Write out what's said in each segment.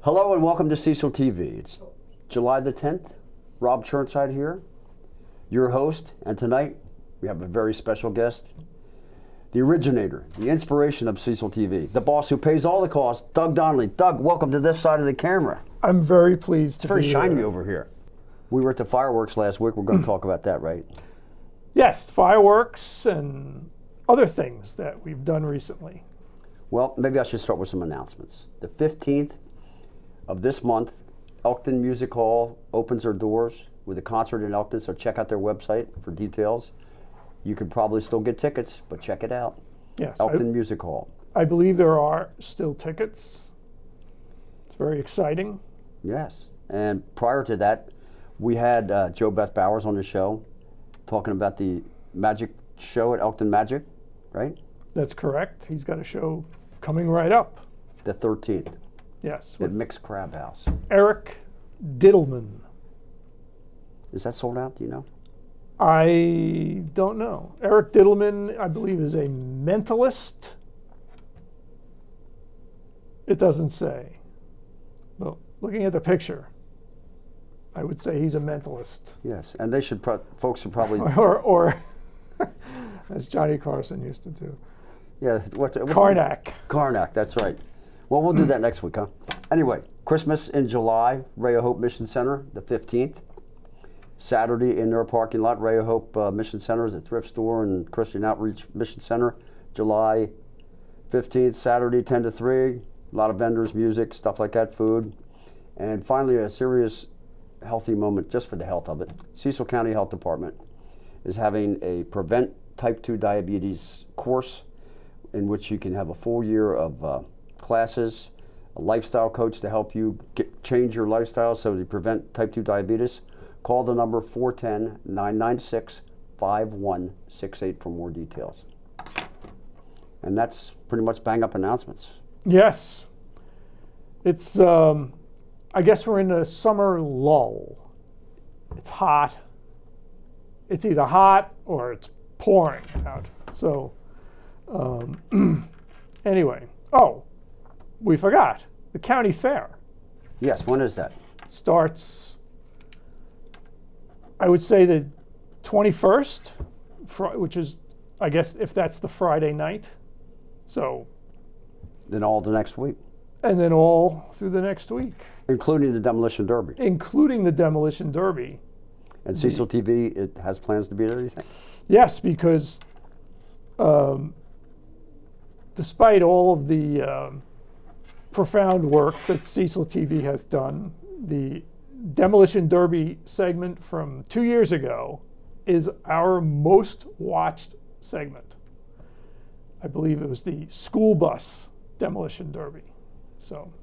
Hello and welcome to Cecil TV. It's July the 10th. Rob Churnside here, your host, and tonight we have a very special guest, the originator, the inspiration of Cecil TV, the boss who pays all the costs, Doug Donnelly. Doug, welcome to this side of the camera. I'm very pleased to be here. It's very shiny over here. We were at the fireworks last week. We're going to talk about that, right? Yes, fireworks and other things that we've done recently. Well, maybe I should start with some announcements. The 15th of this month, Elkton Music Hall opens their doors with a concert in Elkton, so check out their website for details. You can probably still get tickets, but check it out. Yes, Elkton Music Hall. I believe there are still tickets. It's very exciting. Yes, and prior to that, we had Joe Beth Bowers on the show talking about the magic show at Elkton Magic, right? That's correct. He's got a show coming right up. The 13th. Yes. At Mixed Crab House. Eric Diddleman. Is that sold out, do you know? I don't know. Eric Diddleman, I believe, is a mentalist. It doesn't say. Well, looking at the picture, I would say he's a mentalist. Yes, and they should, folks should probably... or as Johnny Carson used to do. Yeah, Karnak. Karnak, that's right. Well, we'll do that next week, huh? Anyway, Christmas in July, Ray of Hope Mission Center, the 15th. Saturday in their parking lot, Ray of Hope Mission Center is a thrift store and Christian Outreach Mission Center, July 15th, Saturday 10 to 3. A lot of vendors, music, stuff like that, food. And finally, a serious healthy moment just for the health of it. Cecil County Health Department is having a Prevent Type 2 Diabetes course in which you can have a full year of classes, a lifestyle coach to help you change your lifestyle so you prevent type 2 diabetes. Call the number 410-996-5168 for more details. And that's pretty much bang up announcements. Yes. It's, I guess we're in a summer lull. It's hot. It's either hot or it's pouring out. So, anyway. Oh, we forgot. The county fair. Yes, when is that? Starts, I would say the 21st, which is, I guess, if that's the Friday night. So. Then all the next week. And then all through the next week. Including the Demolition Derby. Including the Demolition Derby. And Cecil TV, it has plans to be there, you think? Yes, because despite all of the profound work that Cecil TV has done, the Demolition Derby segment from 2 years ago is our most watched segment. I believe it was the school bus Demolition Derby. So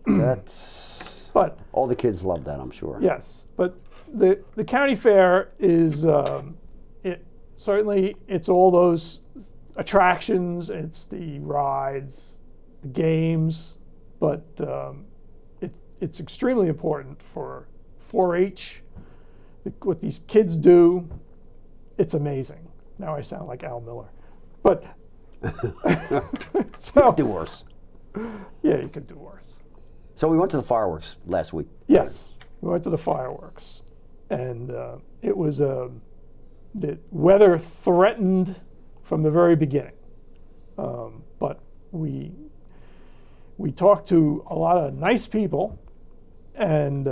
but all the kids love that, I'm sure. Yes, but the county fair is it's all those attractions, it's the rides, the games, but it's extremely important for 4-H. What these kids do, it's amazing. Now I sound like Al Miller, but so, you could do worse. Yeah, you could do worse. So we went to the fireworks last week. Yes, we went to the fireworks, and it was the weather threatened from the very beginning, but we talked to a lot of nice people and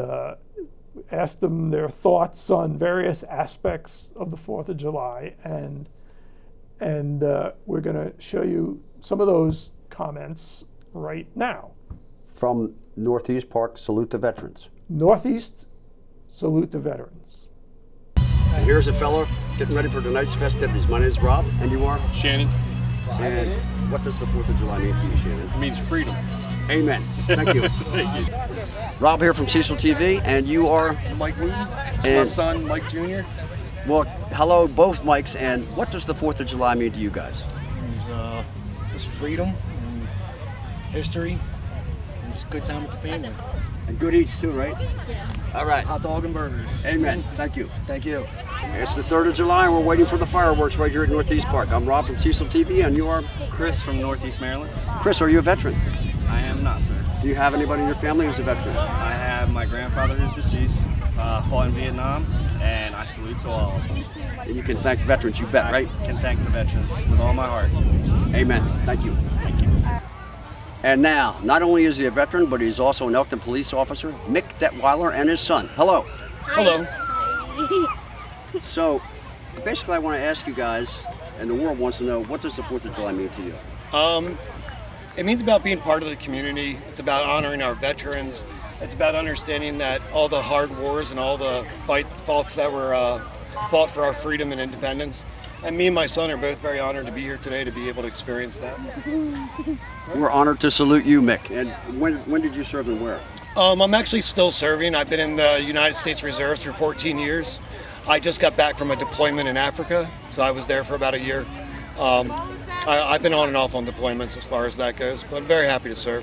asked them their thoughts on various aspects of the 4th of July, and we're going to show you some of those comments right now. From Northeast Park, Salute the Veterans. Northeast, Salute the Veterans. And here's a fellow getting ready for tonight's festivities. My name is Rob, and you are? Shannon. And what does the 4th of July mean to you, Shannon? It means freedom. Amen. Thank you. Thank you. Rob here from Cecil TV, and you are? Mike Wooten. It's my son, Mike Jr. Well, hello, both Mikes, and what does the 4th of July mean to you guys? It's freedom and history. It's a good time with the family. And good eats too, right? All right. Hot dog and burgers. Amen. Thank you. Thank you. It's the 3rd of July, and we're waiting for the fireworks right here at Northeast Park. I'm Rob from Cecil TV, and you are? Chris from Northeast Maryland. Chris, are you a veteran? I am not, sir. Do you have anybody in your family who's a veteran? I have my grandfather who's deceased, fought in Vietnam, and I salute to all of them. And you can thank the veterans, you bet, right? I can thank the veterans with all my heart. Amen. Thank you. Thank you. And now, not only is he a veteran, but he's also an Elkton police officer, Mick Detweiler and his son. Hello. Hello. So, basically I want to ask you guys, and the world wants to know, what does the 4th of July mean to you? It means about being part of the community. It's about honoring our veterans. It's about understanding that all the hard wars and all the fights that were fought for our freedom and independence. And me and my son are both very honored to be here today to be able to experience that. We're honored to salute you, Mick. And when did you serve and where? I'm actually still serving. I've been in the United States Reserves for 14 years. I just got back from a deployment in Africa, so I was there for about a year. I've been on and off on deployments as far as that goes, but I'm very happy to serve.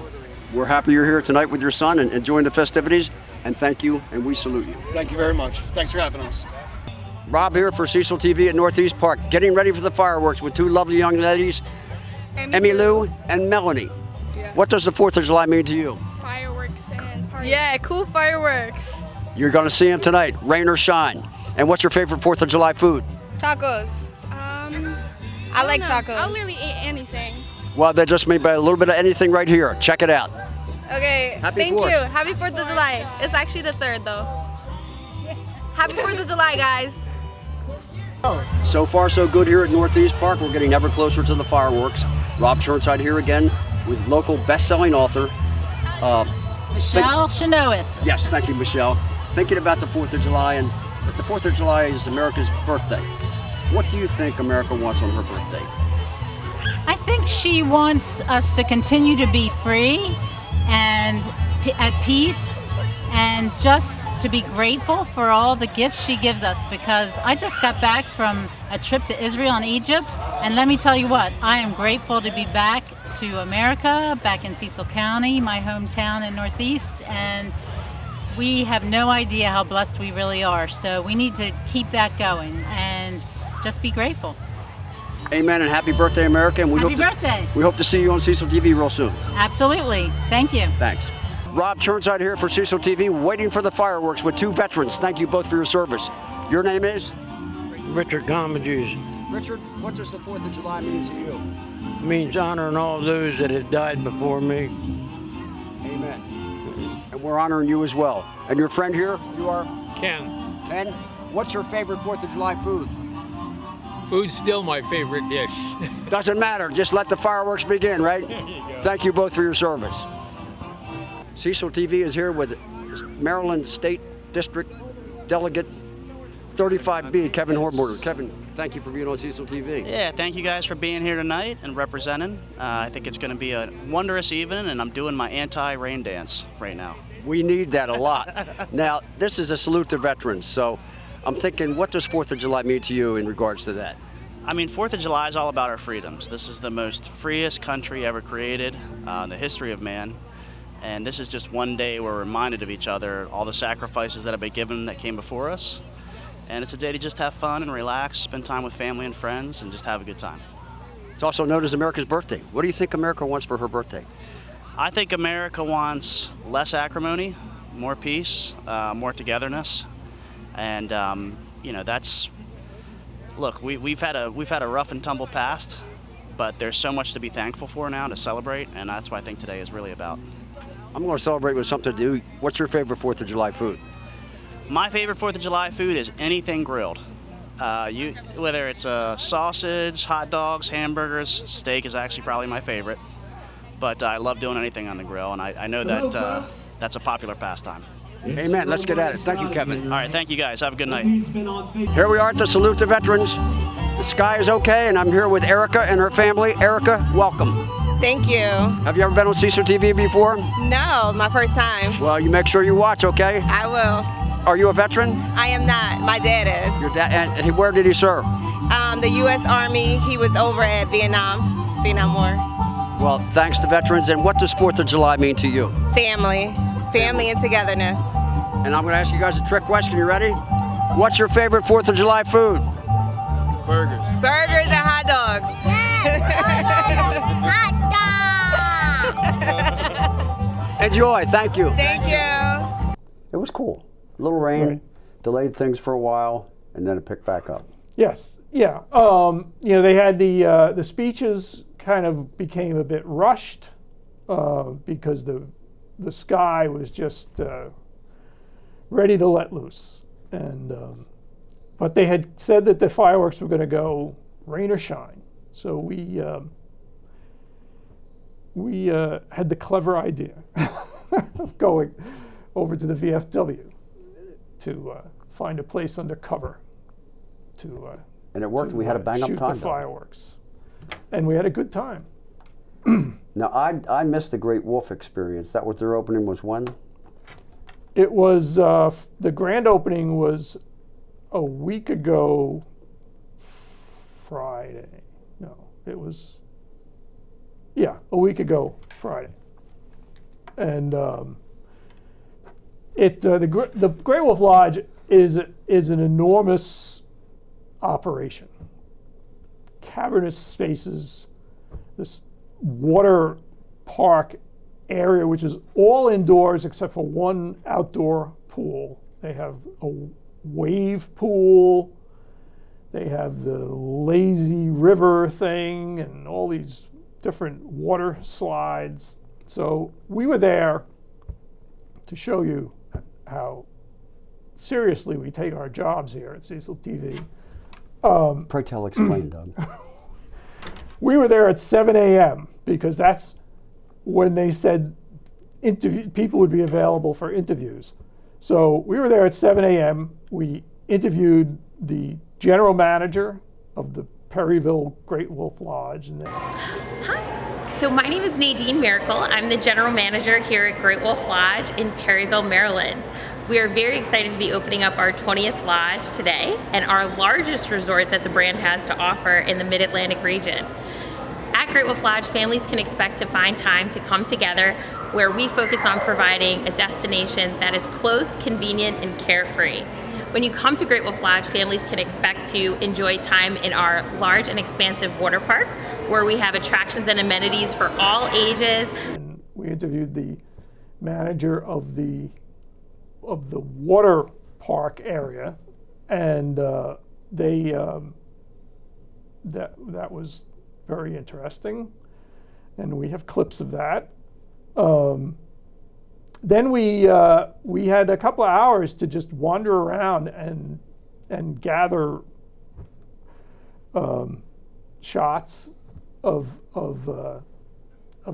We're happy you're here tonight with your son and enjoying the festivities, and thank you, and we salute you. Thank you very much. Thanks for having us. Rob here for Cecil TV at Northeast Park, getting ready for the fireworks with two lovely young ladies, Emmy Lou and Melanie. Yeah. What does the 4th of July mean to you? Fireworks and parties. Yeah, cool fireworks. You're going to see them tonight, rain or shine. And what's your favorite 4th of July food? Tacos. I like tacos. I'll literally eat anything. Well, they just made by a little bit of anything right here. Check it out. Okay, Happy thank 4th. you. Happy 4th of July. It's actually the 3rd though. Happy 4th of July, guys. So far, so good here at Northeast Park. We're getting ever closer to the fireworks. Rob Churnside here again with local best-selling author. Michelle Chenoweth. Yes, thank you, Michelle. Thinking about the 4th of July, and the 4th of July is America's birthday. What do you think America wants on her birthday? I think she wants us to continue to be free and at peace and just to be grateful for all the gifts she gives us, because I just got back from a trip to Israel and Egypt, and let me tell you what, I am grateful to be back to America, back in Cecil County, my hometown in Northeast, and we have no idea how blessed we really are. So we need to keep that going and just be grateful. Amen, and happy birthday, America. And Happy birthday. We hope to see you on Cecil TV real soon. Absolutely. Thank you. Thanks. Rob Churnside here for Cecil TV, waiting for the fireworks with two veterans. Thank you both for your service. Your name is? Richard Commages. Richard, what does the 4th of July mean to you? Means honoring all those that have died before me. Amen. And we're honoring you as well. And your friend here, you are? Ken. Ken, what's your favorite 4th of July food? Food's still my favorite dish. Doesn't matter, just let the fireworks begin, right? Thank you both for your service. Cecil TV is here with Maryland State District Delegate 35B, Kevin Horborder. Kevin, thank you for being on Cecil TV. Yeah, thank you guys for being here tonight and representing. I think it's going to be a wondrous evening, and I'm doing my anti-rain dance right now. We need that a lot. Now, this is a salute to veterans, so I'm thinking, what does 4th of July mean to you in regards to that? I mean, 4th of July is all about our freedoms. This is the most freest country ever created in the history of man. And this is just one day we're reminded of each other, all the sacrifices that have been given that came before us. And it's a day to just have fun and relax, spend time with family and friends, and just have a good time. It's also known as America's birthday. What do you think America wants for her birthday? I think America wants less acrimony, more peace, more togetherness. And, you know, that's, look, we've had a rough and tumble past, but there's so much to be thankful for now to celebrate, and that's what I think today is really about. I'm going to celebrate with something to do. What's your favorite 4th of July food? My favorite 4th of July food is anything grilled. Whether it's sausage, hot dogs, hamburgers, steak is actually probably my favorite. But I love doing anything on the grill, and I know that that's a popular pastime. Amen. Let's get at it. Thank you, Kevin. All right, thank you guys. Have a good night. Here we are at the Salute to Veterans. The sky is okay, and I'm here with Erica and her family. Erica, welcome. Thank you. Have you ever been on Cecil TV before? No, my first time. Well, you make sure you watch, okay? I will. Are you a veteran? I am not. My dad is. Your dad, and where did he serve? The U.S. Army. He was over at Vietnam War. Well, thanks to veterans. And what does 4th of July mean to you? Family and togetherness. And I'm going to ask you guys a trick question. You ready? What's your favorite 4th of July food? Burgers. Burgers and hot dogs. Hot dog! joy. Thank you. Thank you. It was cool. A little rain, Right. delayed things for a while, and then it picked back up. Yes, yeah. They had the speeches kind of became a bit rushed because the sky was just ready to let loose, and but they had said that the fireworks were going to go rain or shine. So we had the clever idea of going over to the VFW to find a place under cover to And it worked. We had a bang-up shoot time. the fireworks, and we had a good time. Now, I missed the Great Wolf Experience. That was their opening was when? It was the grand opening was a week ago Friday. No, it was a week ago Friday. And the Great Wolf Lodge is an enormous operation. Cavernous spaces, this water park area, which is all indoors except for one outdoor pool. They have a wave pool. They have the lazy river thing and all these different water slides. So we were there to show you how seriously we take our jobs here at Cecil TV. Pray tell, explain, Doug. We were there at 7 a.m. because that's when they said people would be available for interviews. So we were there at 7 a.m. We interviewed the general manager of the Perryville Great Wolf Lodge. And Hi. So my name is Nadine Miracle. I'm the general manager here at Great Wolf Lodge in Perryville, Maryland. We are very excited to be opening up our 20th lodge today and our largest resort that the brand has to offer in the Mid-Atlantic region. At Great Wolf Lodge, families can expect to find time to come together where we focus on providing a destination that is close, convenient, and carefree. When you come to Great Wolf Lodge, families can expect to enjoy time in our large and expansive water park where we have attractions and amenities for all ages. And we interviewed the manager of the water park area, and that was very interesting, and we have clips of that. Then we had a couple of hours to just wander around and gather shots of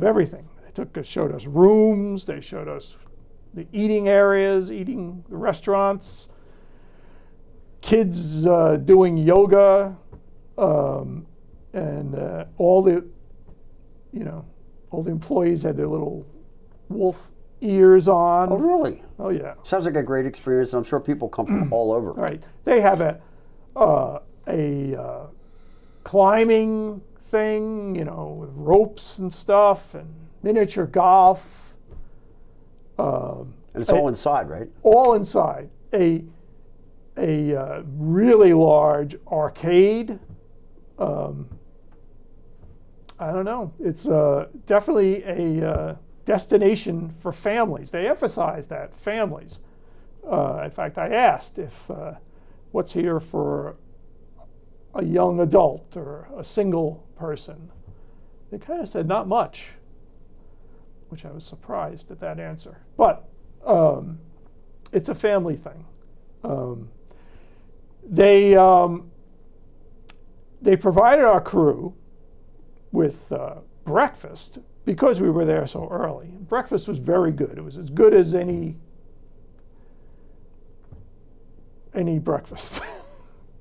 everything. They showed us rooms. They showed us the eating areas, the restaurants, kids doing yoga, and all the employees had their little wolf ears on. Oh, really? Oh, yeah. Sounds like a great experience. I'm sure people come from all over. Right. They have a climbing thing, with ropes and stuff, and miniature golf. And it's all inside, right? All inside. A really large arcade. I don't know. It's definitely a destination for families. They emphasize that, families. In fact, I asked if what's here for a young adult or a single person. They kind of said not much, which I was surprised at that answer. But it's a family thing. They provided our crew with breakfast because we were there so early. Breakfast was very good. It was as good as any breakfast,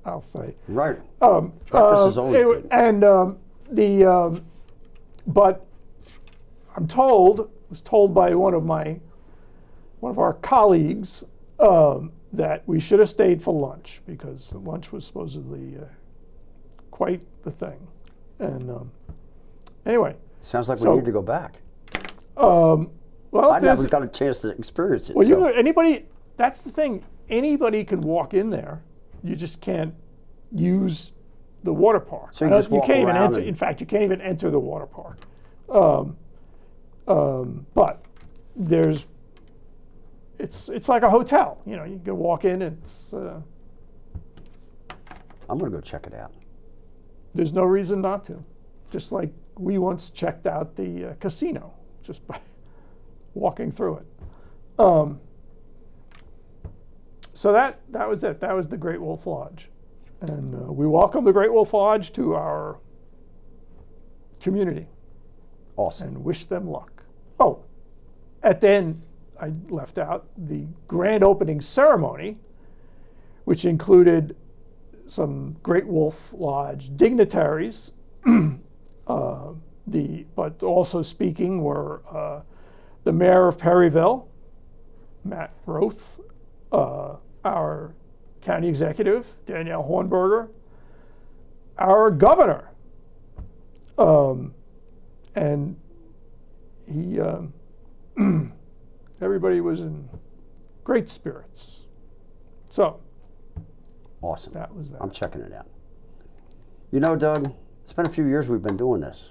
I'll say. Right. Breakfast is always good. And but I'm was told by one of our colleagues that we should have stayed for lunch because lunch was supposedly quite the thing. And anyway. Sounds like we need to go back. Well, I never got a chance to experience it. Well, anybody. That's the thing. Anybody can walk in there. You just can't use the water park. So you just walk can't even around. enter. In fact, you can't even enter the water park. But it's like a hotel. You know, you can walk in. It's I'm going to go check it out. there's no reason not to. Just like we once checked out the casino just by walking through it. So that was it. That was the Great Wolf Lodge, and we welcome the Great Wolf Lodge to our community. Awesome. And wish them luck. Oh, at the end, I left out the grand opening ceremony, which included some Great Wolf Lodge dignitaries. But also speaking were the mayor of Perryville, Matt Roth, our county executive, Danielle Hornberger, our governor, and he, everybody was in great spirits. So, Awesome. that was that. I'm checking it out. You know, Doug, it's been a few years we've been doing this.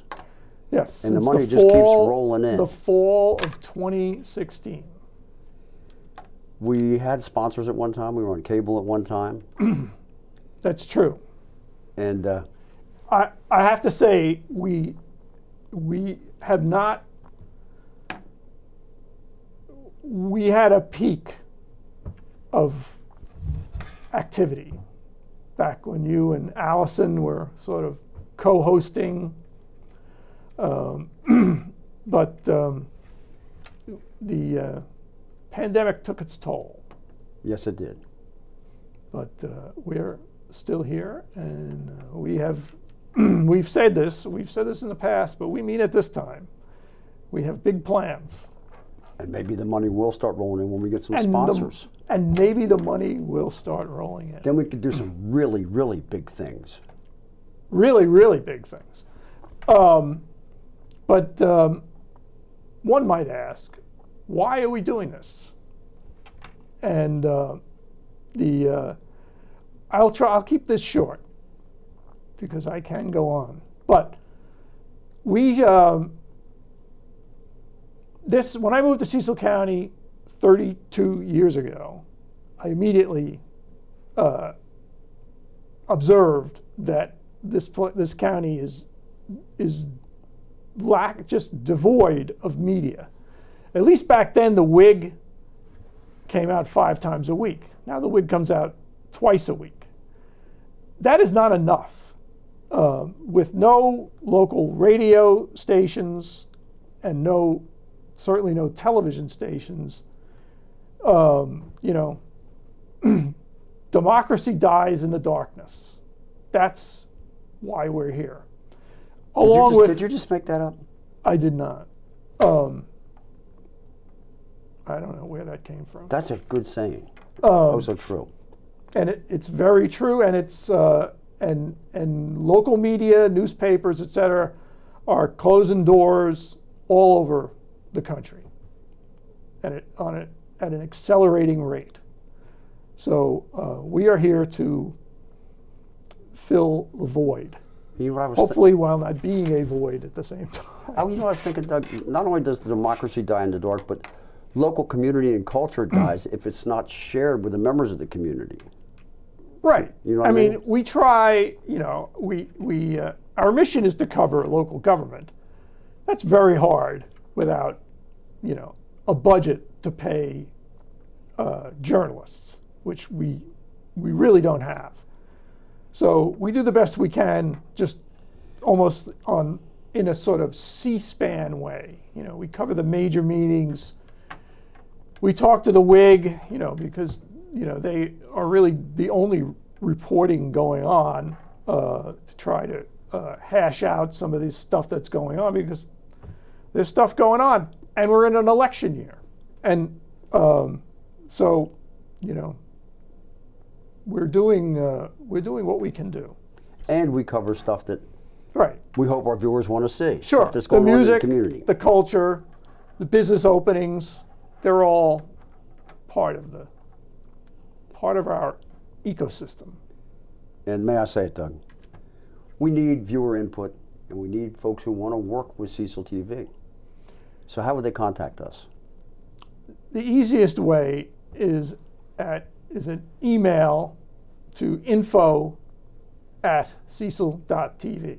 Yes. And the since money just keeps rolling in. The fall of 2016. We had sponsors at one time. We were on cable at one time. That's true. And I have to say, we have not. We had a peak of activity back when you and Allison were sort of co-hosting. But the pandemic took its toll. yes, it did. But we're still here, and we've said this in the past, but we mean it this time. We have big plans. And maybe the money will start rolling in when we get some And sponsors. And maybe the money will start rolling in. Then we could do some really, really big things. Really, really big things. But one might ask, why are we doing this? And I'll keep this short because I can go on. But we when I moved to Cecil County 32 years ago, I immediately observed that this county is just devoid of media. At least back then, the Whig came out 5 times a week. Now the Whig comes out twice a week. That is not enough. With no local radio stations and certainly no television stations, democracy dies in the darkness. That's why we're here. Did you just make that up? I did not. I don't know where that came from. That's a good saying. So true. And it's very true, and it's and local media, newspapers, etc., are closing doors all over the country, and at an accelerating rate. So we are here to fill the void. You know what I was Hopefully, while not being a void at the same time. You know what I was thinking, Doug? Not only does the democracy die in the dark, but local community and culture dies if it's not shared with the members of the community. Right. You know what I mean, we try. Our mission is to cover local government. That's very hard without, a budget to pay journalists, which we really don't have. So we do the best we can, just almost in a sort of C-SPAN way. We cover the major meetings. We talk to the Whig, because they are really the only reporting going on to try to hash out some of this stuff that's going on, because there's stuff going on, and we're in an election year, and so we're doing what we can do. And we cover stuff that we hope our viewers want to see. Sure, Stuff that's the going on in music, the community. the culture, the business openings, they're all part of our ecosystem. And may I say it, Doug? We need viewer input, and we need folks who want to work with Cecil TV. So how would they contact us? the easiest way is an email to info@cecil.tv.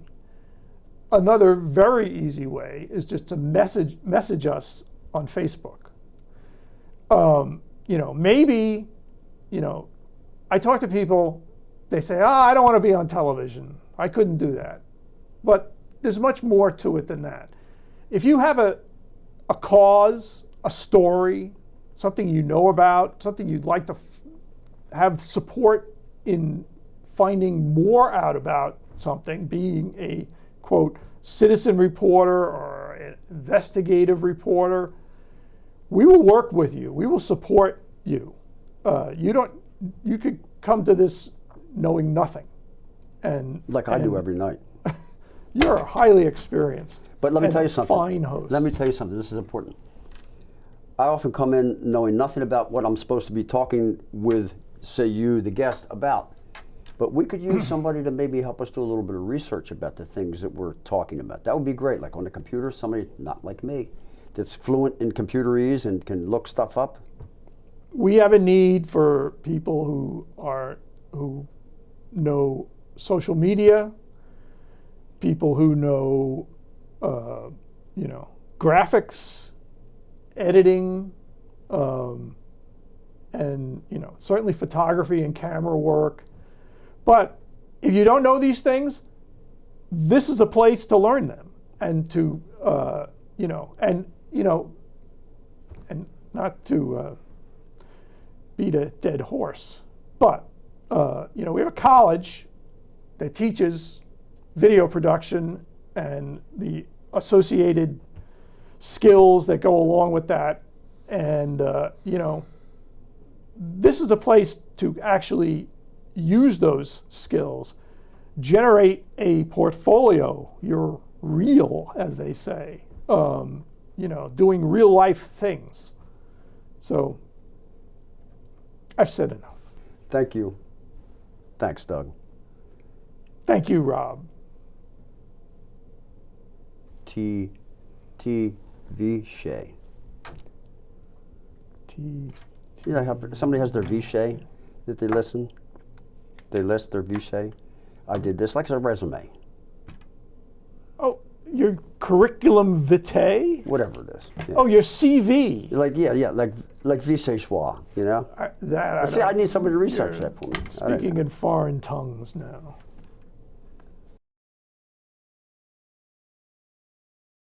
Another very easy way is just to message us on Facebook. Maybe, I talk to people, they say, I don't want to be on television. I couldn't do that. But there's much more to it than that. If you have a cause, a story, something you know about, something you'd like to have support in finding more out about something, being a, quote, citizen reporter or an investigative reporter, we will work with you. We will support you. You could come to this knowing nothing. Like I do every night. You're highly experienced. But let me tell you something. Fine host. Let me tell you something. This is important. I often come in knowing nothing about what I'm supposed to be talking with, say, you, the guest, about. But we could use somebody to maybe help us do a little bit of research about the things that we're talking about. That would be great. Like on the computer, somebody not like me, that's fluent in computerese and can look stuff up. We have a need for people who know social media, people who know, graphics, editing, and certainly photography and camera work. But if you don't know these things, this is a place to learn them and to and not to beat a dead horse, but we have a college that teaches video production and the associated skills that go along with that. And, this is a place to actually use those skills, generate a portfolio, your reel, as they say, doing real life things. So I've said enough. Thank you. Thanks, Doug. Thank you, Rob. TV Shay. Somebody has their Vichay that they listen. They list their Vichay. I did this like a resume. Oh, your curriculum vitae? Whatever it is. Yeah. Oh, your CV. Like Vichy-Schwa, I need somebody to research that for me. Speaking in foreign tongues now.